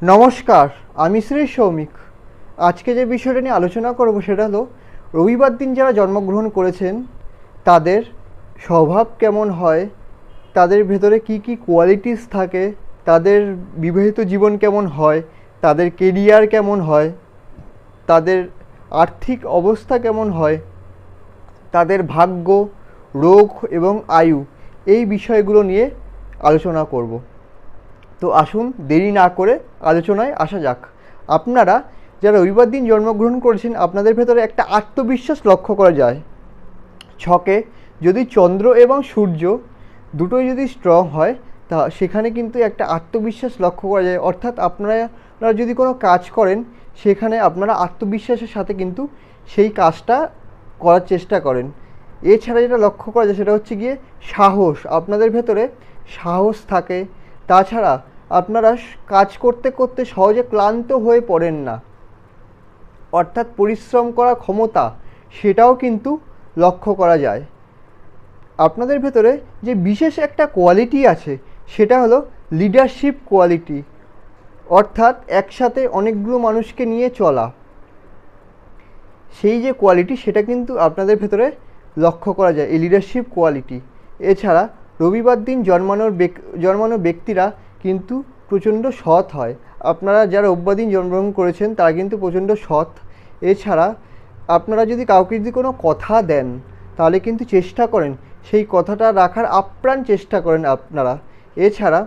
নমস্কার, আমি শ্রী সৌমিক। আজকে যে বিষয়টা নিয়ে আলোচনা করব সেটা হলো রবিবার দিন যারা জন্মগ্রহণ করেছেন তাদের স্বভাব কেমন হয়, তাদের ভেতরে কি কি কোয়ালিটিস থাকে, তাদের বিবাহিত জীবন কেমন হয়, তাদের কেরিয়ার কেমন হয়, তাদের আর্থিক অবস্থা কেমন হয়, তাদের ভাগ্য, রোগ এবং আয়ু, এই বিষয়গুলো নিয়ে আলোচনা করব। তো আসুন দেরি না করে আলোচনায় আসা যাক। আপনারা যারা রবিবার দিন জন্মগ্রহণ করেছেন আপনাদের ভেতরে একটা আত্মবিশ্বাস লক্ষ্য করা যায়। ছকে যদি চন্দ্র এবং সূর্য দুটোই যদি স্ট্রং হয় তা সেখানে কিন্তু একটা আত্মবিশ্বাস লক্ষ্য করা যায়। অর্থাৎ আপনারা যদি কোনো কাজ করেন সেখানে আপনারা আত্মবিশ্বাসের সাথে কিন্তু সেই কাজটা করার চেষ্টা করেন। এছাড়া যেটা লক্ষ্য করা যায় সেটা হচ্ছে গিয়ে সাহস, আপনাদের ভেতরে সাহস থাকে। তাছাড়া আপনারা কাজ করতে করতে সহজে ক্লান্ত হয়ে পড়েন না, অর্থাৎ পরিশ্রম করার ক্ষমতা সেটাও কিন্তু লক্ষ্য করা যায়। আপনাদের ভেতরে যে বিশেষ একটা কোয়ালিটি আছে সেটা হলো লিডারশিপ কোয়ালিটি, অর্থাৎ একসাথে অনেকগুলো মানুষকে নিয়ে চলা। সেই যে কোয়ালিটি সেটা কিন্তু আপনাদের ভেতরে লক্ষ্য করা যায়, এই লিডারশিপ কোয়ালিটি। এছাড়া রবিবার দিন জন্মানো ব্যক্তিরা কিন্তু প্রচণ্ড সৎ হয়। আপনারা যারা রবিবার দিন জন্মগ্রহণ করেছেন তারা কিন্তু প্রচণ্ড সৎ। এছাড়া আপনারা যদি কাউকে যদি কোনো কথা দেন তাহলে কিন্তু চেষ্টা করেন সেই কথাটা রাখার, আপ্রাণ চেষ্টা করেন আপনারা। এছাড়া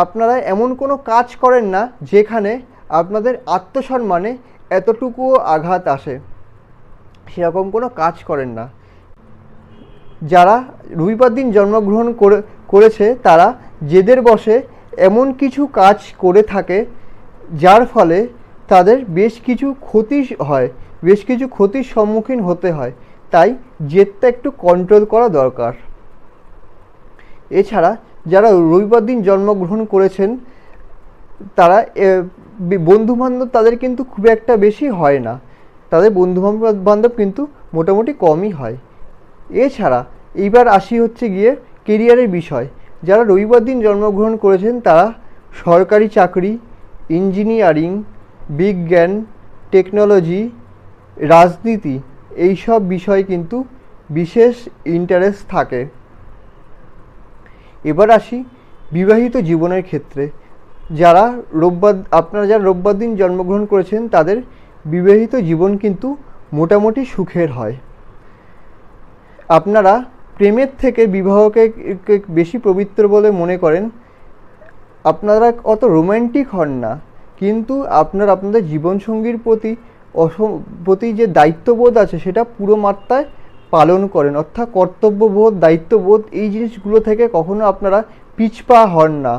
আপনারা এমন কোনো কাজ করেন না যেখানে আপনাদের আত্মসম্মানে এতটুকুও আঘাত আসে, সেরকম কোনো কাজ করেন না। যারা রবিবার দিন জন্মগ্রহণ করেছে তারা জেদের বশে এমন কিছু কাজ করে থাকে যার ফলে তাদের বেশ কিছু ক্ষতি হয়, বেশ কিছু ক্ষতির সম্মুখীন হতে হয়। তাই জেদটা একটু কন্ট্রোল করা দরকার। এছাড়া যারা রবিবার দিন জন্মগ্রহণ করেছেন তারা বন্ধুবান্ধব তাদের কিন্তু খুব একটা বেশি হয় না, তাদের বন্ধুবান্ধব কিন্তু মোটামুটি কমই হয়। এছাড়া এইবার আসি হচ্ছে গিয়ে কেরিয়ারের বিষয়। যারা রবিবার দিন জন্মগ্রহণ করেছেন তারা সরকারি চাকরি, ইঞ্জিনিয়ারিং, বিজ্ঞান, টেকনোলজি, রাজনীতি, এইসব বিষয়ে কিন্তু বিশেষ ইন্টারেস্ট থাকে। এবার আসি বিবাহিত জীবনের ক্ষেত্রে। আপনারা যারা রবিবার দিন জন্মগ্রহণ করেছেন তাদের বিবাহিত জীবন কিন্তু মোটামুটি সুখের হয়। আপনারা প্রেমের থেকে বিবাহকে বেশি পবিত্র বলে মনে করেন। আপনারা অত রোম্যান্টিক হন না, কিন্তু আপনারা আপনাদের জীবনসঙ্গীর প্রতি যে দায়িত্ববোধ আছে সেটা পুরো মাত্রায় পালন করেন। অর্থাৎ কর্তব্যবোধ, দায়িত্ববোধ, এই জিনিসগুলো থেকে কখনো আপনারা পিছপা হন না।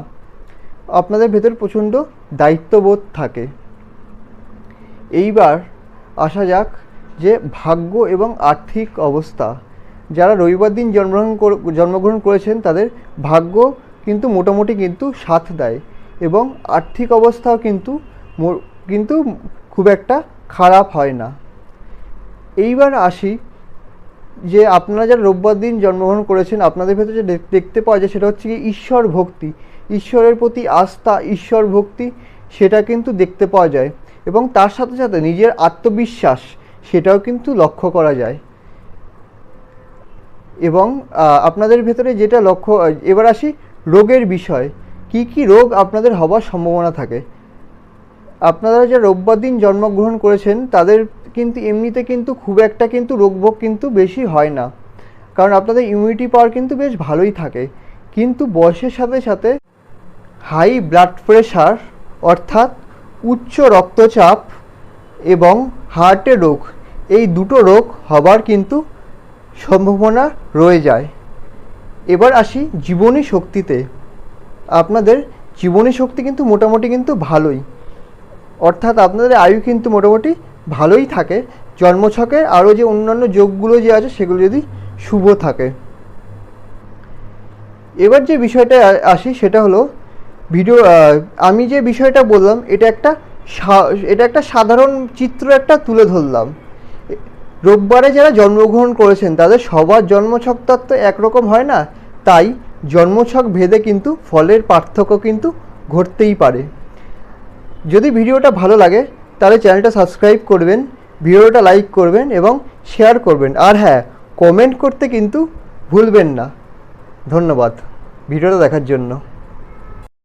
আপনাদের ভেতর প্রচণ্ড দায়িত্ববোধ থাকে। এইবার আসা যাক যে ভাগ্য এবং আর্থিক অবস্থা। যারা রবিবার দিন জন্মগ্রহণ করেছেন তাদের ভাগ্য কিন্তু মোটামুটি কিন্তু সাথ দেয় এবং আর্থিক অবস্থাও কিন্তু খুব একটা খারাপ হয় না। এইবার আসি যে আপনারা যারা রবিবার দিন জন্মগ্রহণ করেছেন আপনাদের ভেতরে যে দেখতে পাওয়া যায় সেটা হচ্ছে কি ঈশ্বর ভক্তি, ঈশ্বরের প্রতি আস্থা, ঈশ্বর ভক্তি, সেটা কিন্তু দেখতে পাওয়া যায় এবং তার সাথে সাথে নিজের আত্মবিশ্বাস সেটাও কিন্তু লক্ষ্য করা যায়। এবং আপনাদের ভেতরে যেটা এবার আসি রোগের বিষয়। কি কি রোগ আপনাদের হওয়ার সম্ভাবনা থাকে। আপনারা যারা রবিবার দিন জন্মগ্রহণ করেছেন তাদের কিন্তু এমনিতে কিন্তু খুব একটা কিন্তু রোগভোগ কিন্তু বেশি হয় না, কারণ আপনাদের ইমিউনিটি পাওয়ার কিন্তু বেশ ভালোই থাকে। কিন্তু বয়সের সাথে সাথে হাই ব্লাড প্রেশার অর্থাৎ উচ্চ রক্তচাপ এবং হার্টের রোগ, এই দুটো রোগ হবার কিন্তু সম্ভাবনা রয়ে যায়। এবার আসি জীবনী শক্তিতে। আপনাদের জীবনী শক্তি কিন্তু মোটামুটি কিন্তু ভালোই, অর্থাৎ আপনাদের আয়ু কিন্তু মোটামুটি ভালোই থাকে জন্মছকে। আরও যে অন্যান্য যোগগুলো যে আছে সেগুলো যদি শুভ থাকে। এবার যে বিষয়টা আসি সেটা হলো আমি যে বিষয়টা বললাম এটা একটা সাধারণ চিত্র একটা তুলে ধরলাম। রোববারে যারা জন্মগ্রহণ করেছেন তাদের সবার জন্মছক তত্ত্ব একরকম হয় না, তাই জন্মছক ভেদে কিন্তু ফলের পার্থক্য কিন্তু ঘটতেই পারে। যদি ভিডিওটা ভালো লাগে তাহলে চ্যানেলটা সাবস্ক্রাইব করবেন, ভিডিওটা লাইক করবেন এবং শেয়ার করবেন। আর হ্যাঁ, কমেন্ট করতে কিন্তু ভুলবেন না। ধন্যবাদ ভিডিওটা দেখার জন্য।